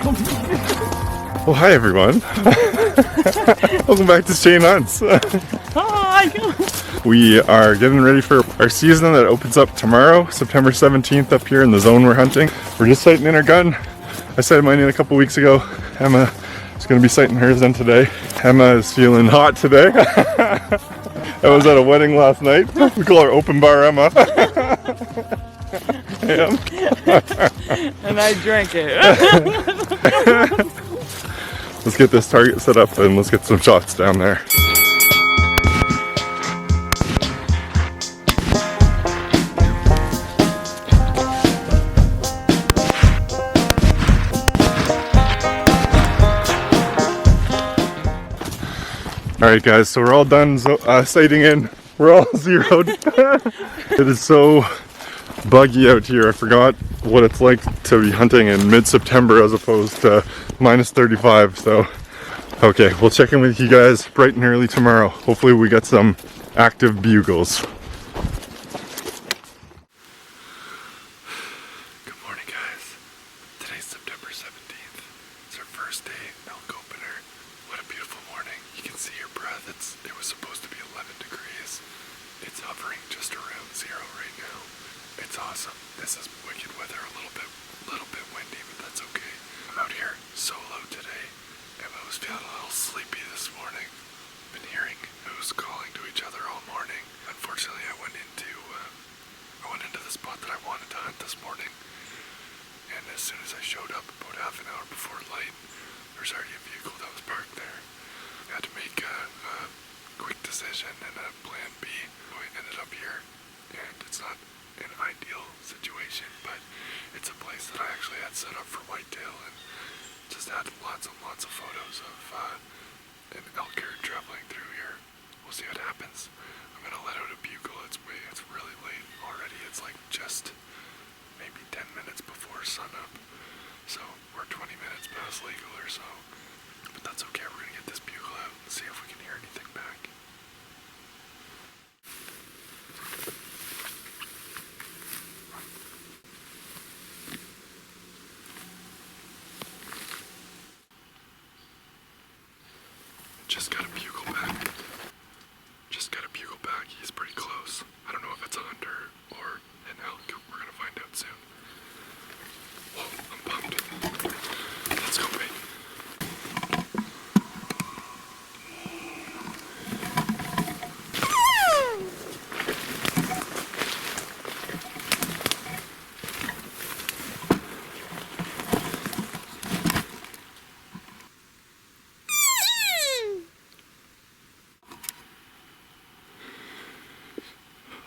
Well, hi everyone. Welcome back to Shane Hunts. Hi. We are getting ready for our season that opens up tomorrow, September 17th, up here in the zone we're hunting. We're just sighting in our gun. I sighted mine in a couple weeks ago. Emma is going to be sighting hers in today. Emma is feeling hot today. I was at a wedding last night. We call her Open Bar Emma. And I drank it. Let's get this target set up and let's get some shots down there. Alright guys, so we're all done sighting in. We're all zeroed. It is so buggy out here. I forgot what it's like to be hunting in mid-September as opposed to minus 35. So, okay, we'll check in with you guys bright and early tomorrow. Hopefully we get some active bugles. Good morning guys. Today's September 17th. It's our first day elk opener. What a beautiful morning. You can see your breath. It was supposed to be 11 degrees. It's hovering just around zero right now. It's awesome. This is wicked weather, a little bit windy, but that's okay. I'm out here solo today. Emma was feeling a little sleepy this morning. Been hearing moose calling to each other all morning. Unfortunately, I went into the spot that I wanted to hunt this morning, and as soon as I showed up, about half an hour before light, there's already a vehicle that was parked there. I had to make a quick decision and a plan B. So I ended up here, and it's not an ideal situation, but it's a place that I actually had set up for whitetail and just had lots and lots of photos of an elk herd traveling through here. We'll see what happens. I'm gonna let out a bugle. It's really late already. It's like just maybe 10 minutes before sunup. So we're 20 minutes past legal or so. But that's okay. We're gonna get this bugle out and see if we can hear anything back. Just got a bugle back. He's pretty close. I don't know if it's a hunter or an elk. We're gonna find out soon. Whoa, I'm pumped. Let's go, babe.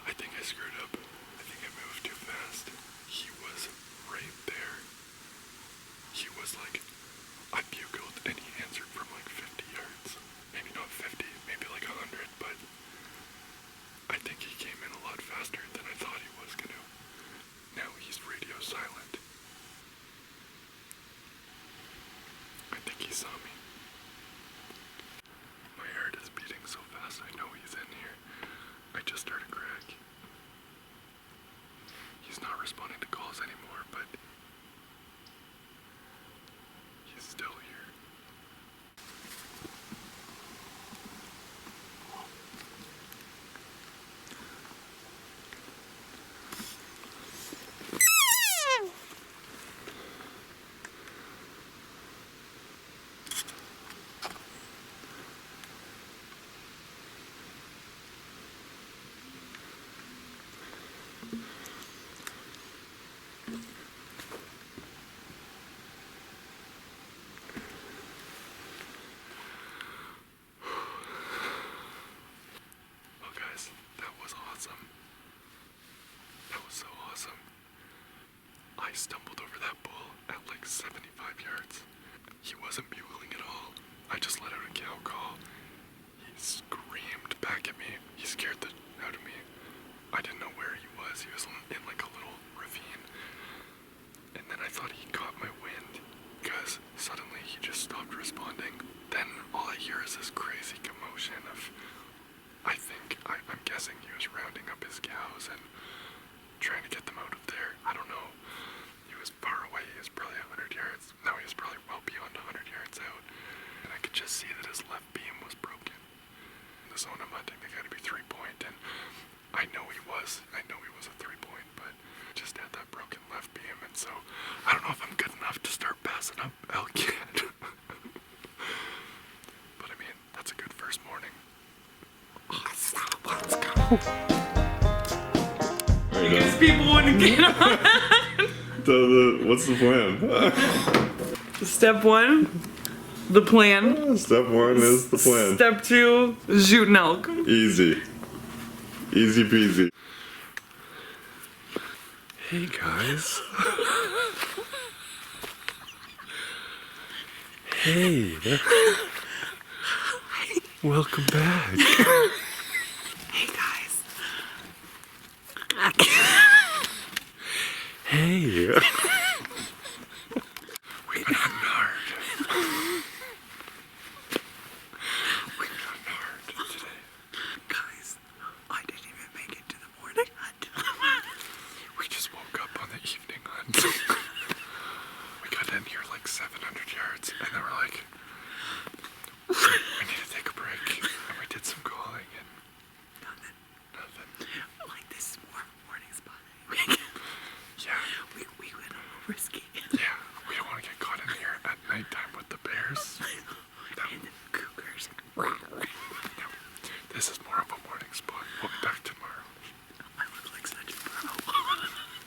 I think I screwed up. I think I moved too fast. He was right there. He was like, I bugled and he answered from like 50 yards. Maybe not 50, maybe like 100, but I think he came in a lot faster than I thought he was gonna. Now he's radio silent. I think he saw me. My heart is beating so fast I know he's in here. I just heard a crack. He's not responding to calls anymore, but he's still here. Well guys, that was awesome. That was so awesome. I stumbled over that bull at like 75 yards. He wasn't bugling at all. I just let out a cow call. He screamed back at me. He scared the out of me. I didn't know where he was. He was in like a little ravine. And then I thought he caught my wind because suddenly he just stopped responding. Then all I hear is this crazy commotion of, I'm guessing he was rounding up his cows and trying to get them out of there. I don't know. He was far away. He was probably 100 yards. No, he was probably Because people wouldn't get on. What's the plan? Step 1, the plan. Step 1 is the plan. Step 2, shoot an elk. Easy. Easy peasy. Hey guys. Hey. Welcome back. Hey guys. Hey. We've been hunting hard. We've been hunting hard today. Guys, I didn't even make it to the morning hunt. We just woke up on the evening hunt. We got in here like 700 yards, and then we're like, we need to take a break. And we did some calling, and nothing. Like this morning spot anyway. Yeah, We went a little risky. yeah. We don't want to get caught in here at nighttime with the bears. No, And the cougars. no. This is more of a morning spot. We'll be back tomorrow. I look like such a bro.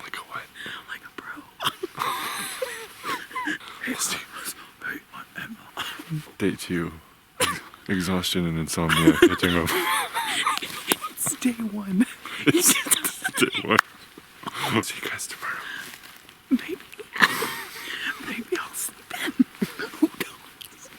Like a what? Like a bro. We'll see. Hey, Emma. Day 2. Exhaustion and insomnia catching up. It's day 1. Day 1. See you guys tomorrow. Maybe I'll sleep in. Who knows?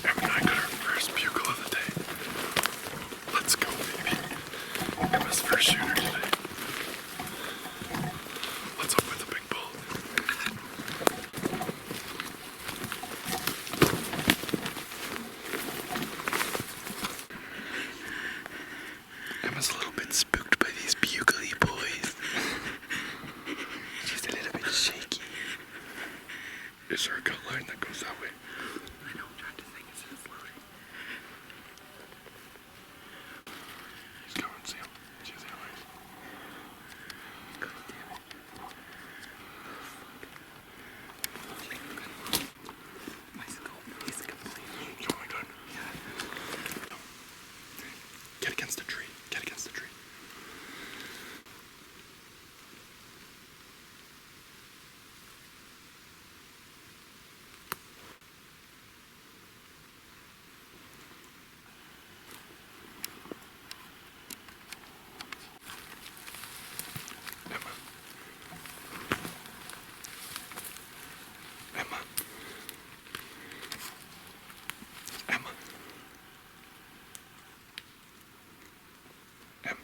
Em and I got our first bugle of the day. Let's go, baby. Emma's first shooter today. Let's hope with a big bull. Emma's a little bit spooked by these bugly boys. She's a little bit shaky. Is there a cut line that goes that way? I know, I'm trying to think as it's loading. He's coming, see him. See his antlers. God damn it. My scope is completely. You want my gun? Get against the tree. Get against the tree. Emma. Emma. Emma.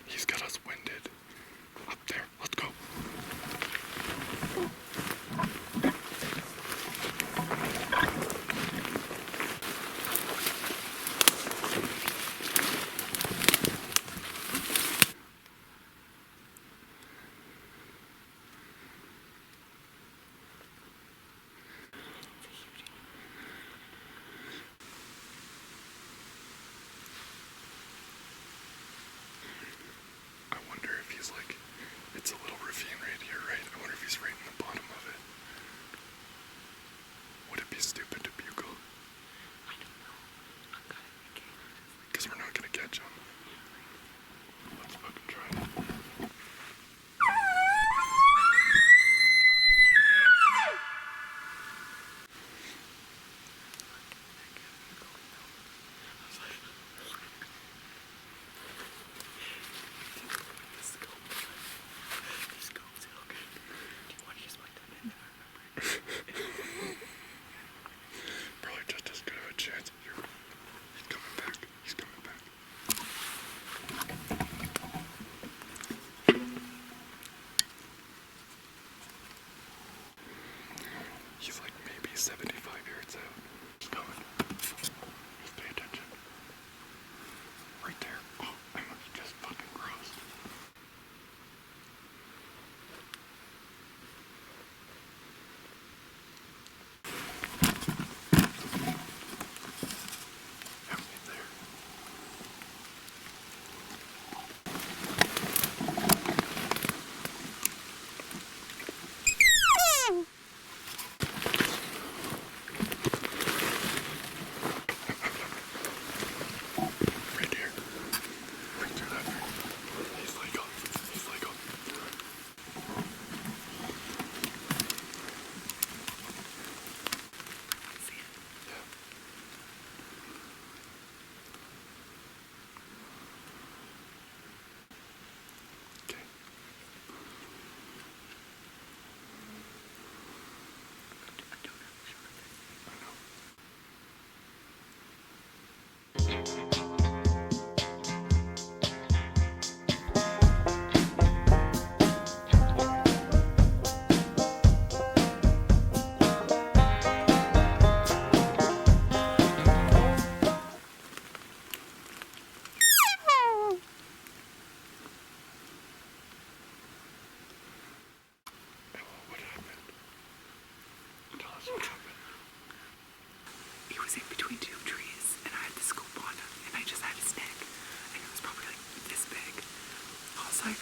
like,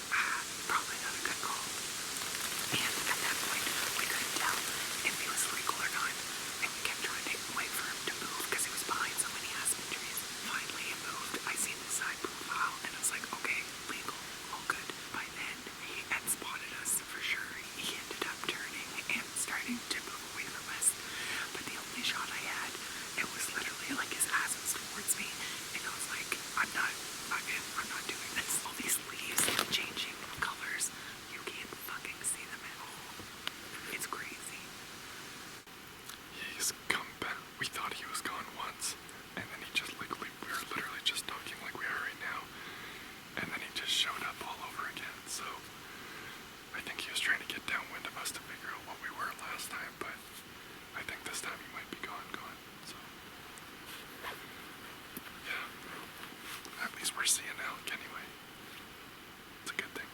probably not a good call. And at that point, we couldn't tell if he was legal or not. And we kept trying to wait for him to move because he was behind so many aspen trees. Finally, he moved. I seen the side profile and I was like, okay, legal, all good. By then, he had spotted us for sure. He ended up turning and starting to move away from us. But the only shot I had, it was literally like his ass was towards me. And I was like, I'm not doing this. All these leaves are changing colors. You can't fucking see them at all. It's crazy. He's come back. We thought he was gone once, and then he just like we were literally just talking like we are right now, and then he just showed up all over again. So I think he was trying to get downwind of us to figure out what we were last time, but I think this time he might be gone. So yeah, at least we're seeing elk anyway. It's a good thing.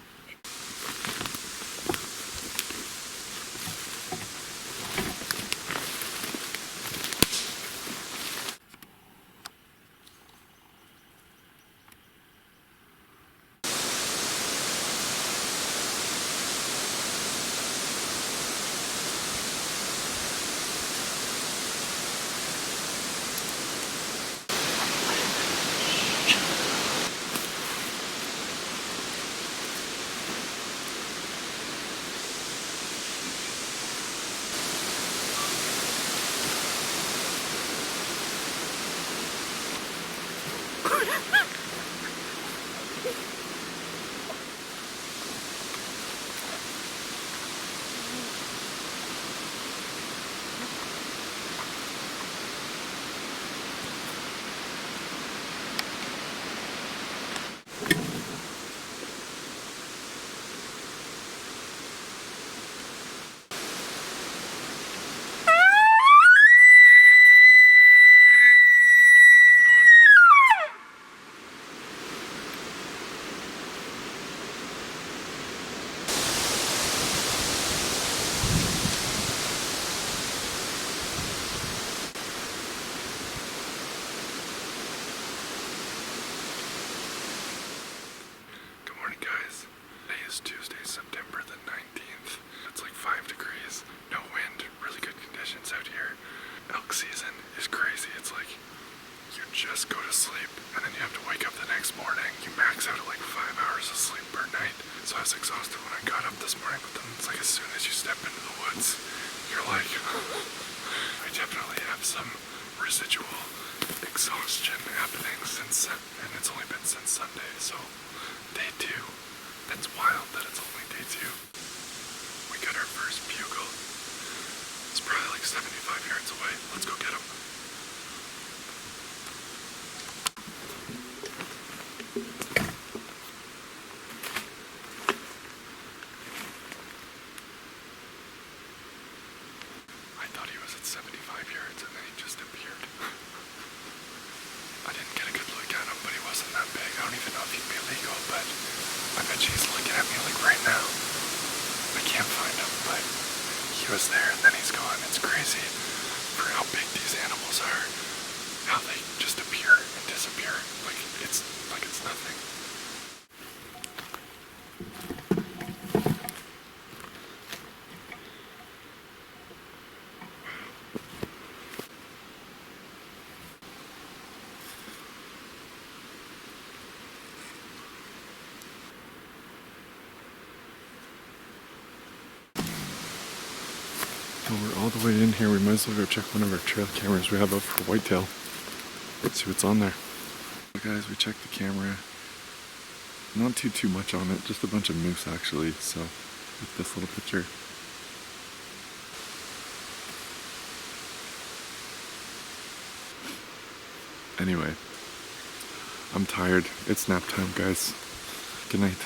Good morning, guys. Today is Tuesday, September the 19th. It's like 5 degrees, no wind, really good conditions out here. Elk season is crazy. It's like you just go to sleep and then you have to wake up the next morning. You max out at like 5 hours of sleep per night. So I was exhausted when I got up this morning, but then it's like as soon as you step into the woods, you're like, I definitely have some residual exhaustion happening since, and it's only been since Sunday, so day 2. That's wild that it's only day 2. We got our first bugle. It's probably like 75 yards away. Let's go get him. I thought he was at 75 yards and then he just appeared. I didn't get a good look at him, but he wasn't that big. I don't even know if he'd be legal, but I bet you he's looking at me like right now. I can't find him, but he was there and then he's gone. It's crazy for how big these animals are, how they just appear and disappear. Like it's nothing. Well, we're all the way in here. We might as well go check one of our trail cameras we have up for whitetail. Let's see what's on there. So guys, we checked the camera. Not too much on it, just a bunch of moose actually. So with this little picture. Anyway, I'm tired. It's nap time, guys. Good night.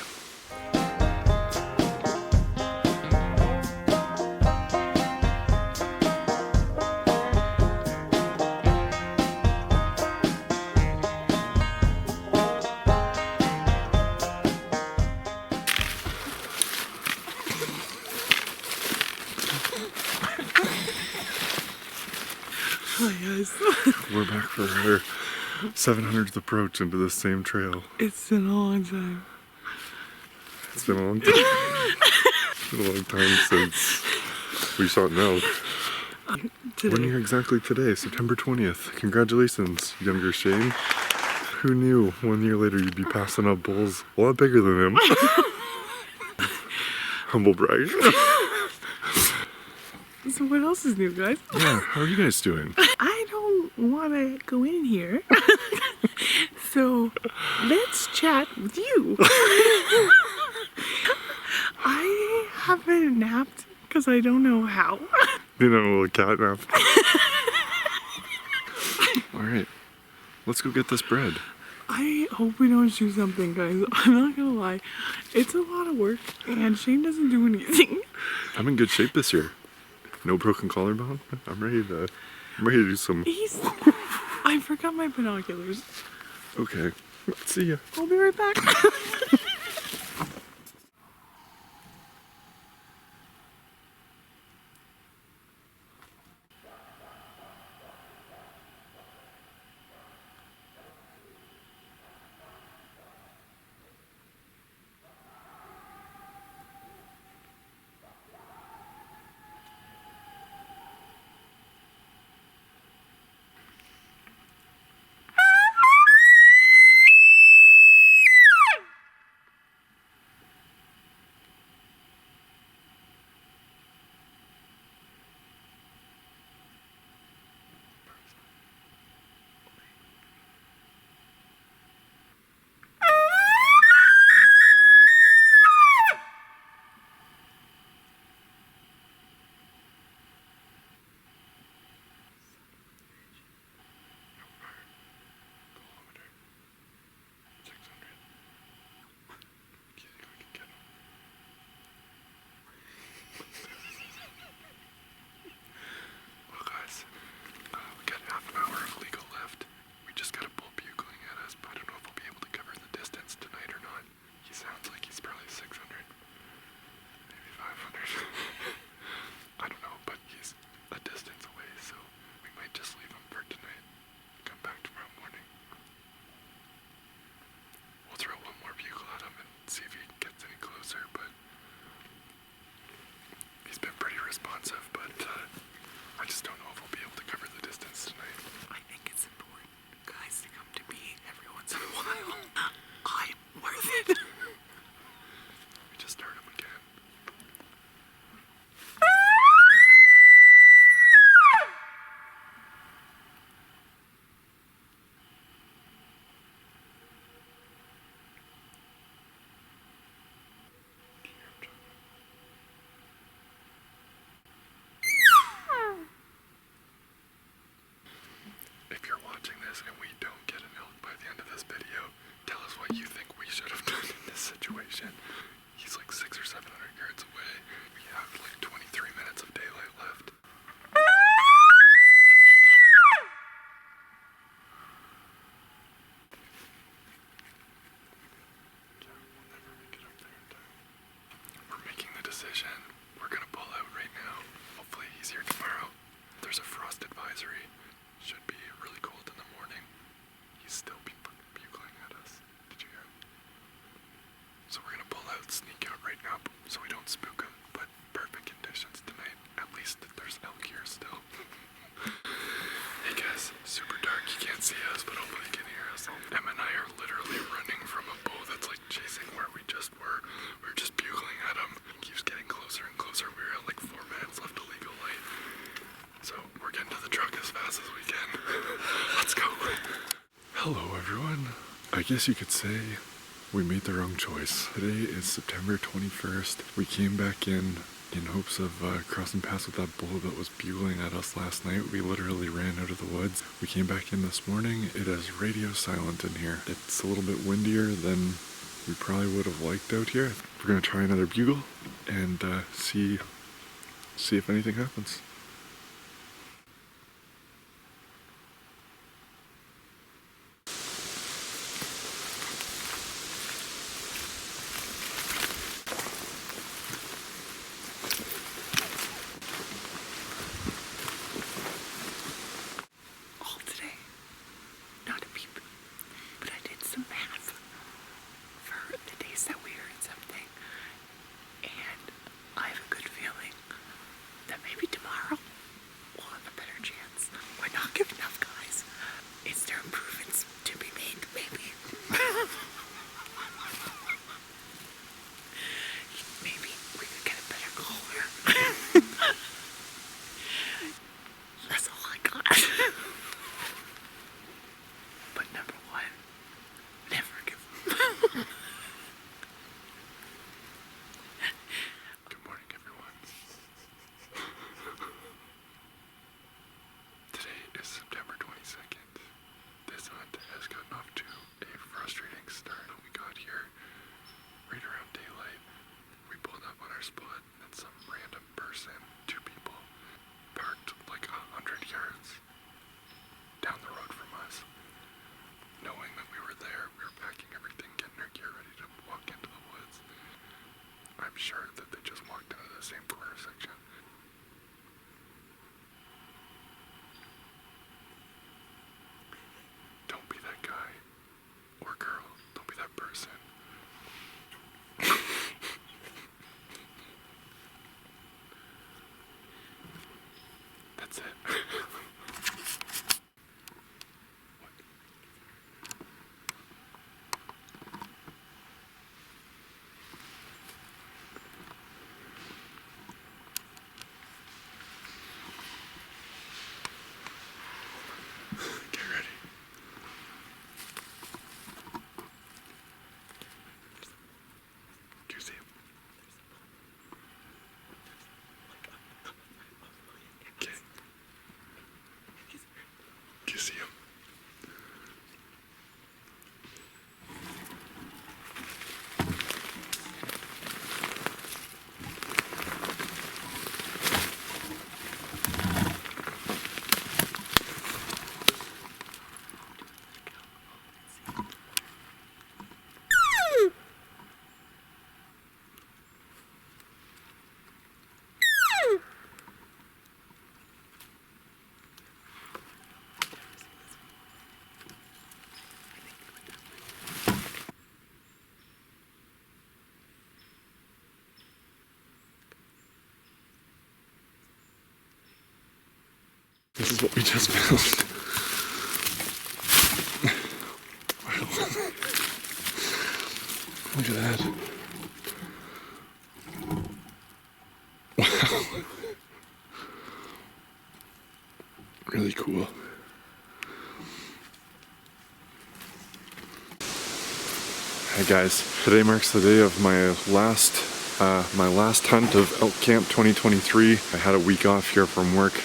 Hi guys. We're back for our 700th approach into the same trail. It's been a long time. It's been a long time. It's been a long time since we saw an elk. Today. 1 year exactly today, September 20th. Congratulations, younger Shane. Who knew 1 year later you'd be passing up bulls a lot bigger than him? Humble brag. So what else is new, guys? Yeah, how are you guys doing? I don't want to go in here. So let's chat with you. I haven't napped because I don't know how. You know, a little cat nap. Alright, let's go get this bread. I hope we don't do something, guys. I'm not gonna lie. It's a lot of work and Shane doesn't do anything. I'm in good shape this year. No broken collarbone. I'm ready to do some. I forgot my binoculars. Okay, see ya. I'll be right back. Well, guys, we got half an hour of legal left. We just got a bull bugling at us, but I don't know if we'll be able to cover the distance tonight or not. He sounds like he's probably 600, maybe 500. I don't know, but he's a distance away, so we might just leave him for tonight. Come back tomorrow morning. We'll throw one more bugle at him and see if he gets any closer, but he's been pretty responsive, but I just don't know if we'll be able to cover the distance tonight. I think it's important, guys, to come to me every once in a while. I'm worth it. We just heard him again. If you're watching this and we don't get an elk by the end of this video, tell us what you think we should have done in this situation. He's like 600 or 700 yards away. We have like 23 minutes of daylight left. Yeah, we'll never make it up there in time. We're making the decision. We're gonna pull out right now. Hopefully he's here tomorrow. There's a frost advisory. Should be really cold in the morning. He's still bugling at us. Did you hear him? So we're gonna pull out, sneak out right now so we don't spook him. But perfect conditions tonight. At least there's elk here still. Hey guys, super dark. You can't see us, but hopefully you can hear us. Em and I are literally running from a bull that's like chasing where we just were. We were just bugling at him. He keeps getting closer and closer. We're at like 4 minutes left of legal light. So we're getting to the truck as fast as we can. Let's go. Hello everyone. I guess you could say we made the wrong choice. Today is September 21st. We came back in hopes of crossing paths with that bull that was bugling at us last night. We literally ran out of the woods. We came back in this morning. It is radio silent in here. It's a little bit windier than we probably would have liked out here. We're gonna try another bugle and see if anything happens. But I did some math for the days that we were in something. That's it. Get ready. Do you see him? Okay. Do you see him? This is what we just filmed. Wow. Look at that. Wow. Really cool. Hi guys, today marks the day of my last hunt of Elk Camp 2023. I had a week off here from work.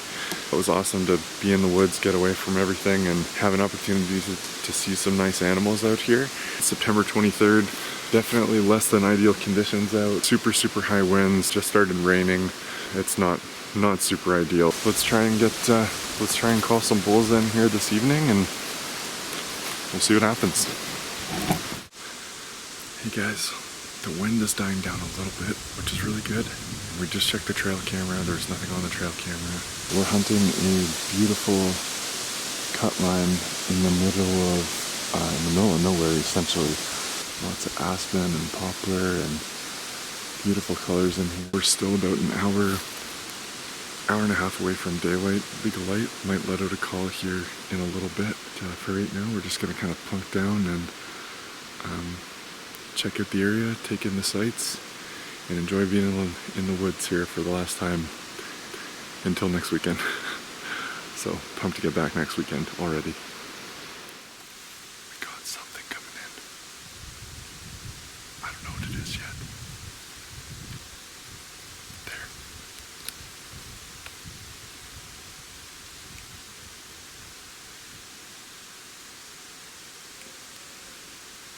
It was awesome to be in the woods, get away from everything, and have an opportunity to see some nice animals out here. September 23rd, definitely less than ideal conditions out. Super high winds, just started raining. It's not super ideal. Let's try and call some bulls in here this evening, and we'll see what happens. Hey guys, the wind is dying down a little bit, which is really good. We just checked the trail camera, there's nothing on the trail camera. We're hunting a beautiful cut line in the middle of nowhere essentially. Lots of aspen and poplar and beautiful colors in here. We're still about an hour and a half away from daylight. Big light might let out a call here in a little bit. For right now, we're just gonna kind of plunk down and check out the area, take in the sights, and enjoy being in the woods here for the last time until next weekend. So pumped to get back next weekend already. We got something coming in. I don't know what it is yet. There.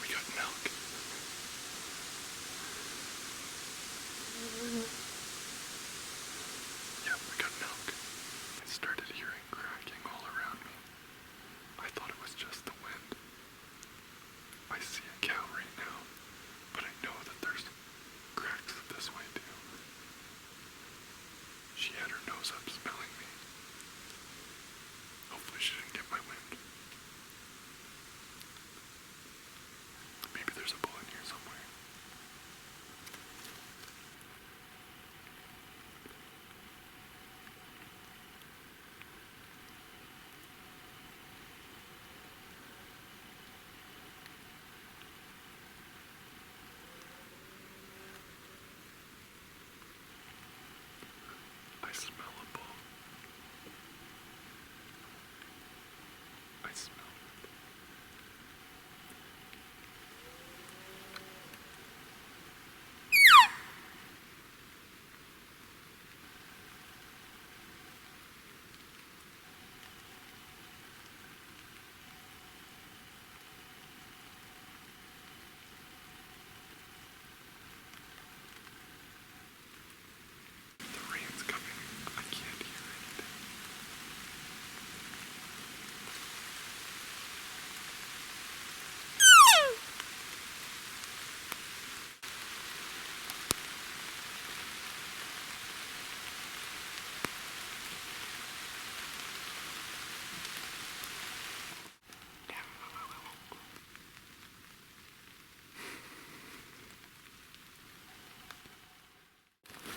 We got an elk. Yep, we got an elk. I started hearing cracking all around me. I thought it was just the wind. I see a cow right now, but I know that there's cracks this way too. She had her nose up smelling me. Hopefully she didn't get my wind. Maybe there's a bull in here somewhere. I smell a bull. I smell it. The rain's coming. I can't hear anything.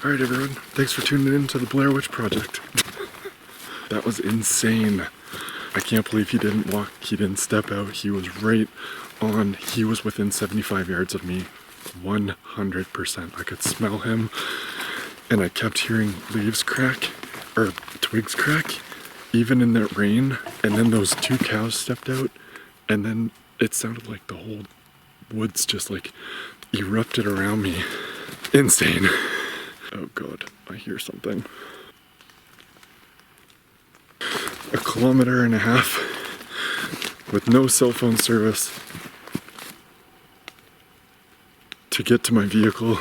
Alright everyone, thanks for tuning in to the Blair Witch Project. That was insane. I can't believe he didn't walk, he didn't step out. He was right on, he was within 75 yards of me, 100%. I could smell him, and I kept hearing leaves crack, or twigs crack, even in that rain. And then those two cows stepped out, and then it sounded like the whole woods just like erupted around me. Insane. Oh God, I hear something. 1.5 kilometers with no cell phone service to get to my vehicle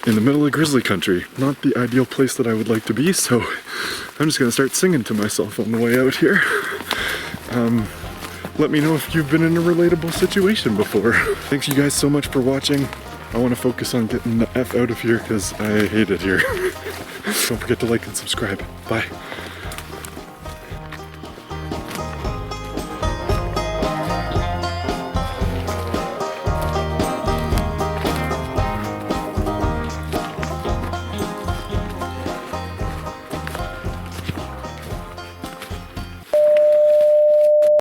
in the middle of grizzly country. Not the ideal place that I would like to be, so I'm just gonna start singing to myself on the way out here. Let me know if you've been in a relatable situation before. Thanks you guys so much for watching. I want to focus on getting the F out of here because I hate it here. Don't forget to like and subscribe. Bye.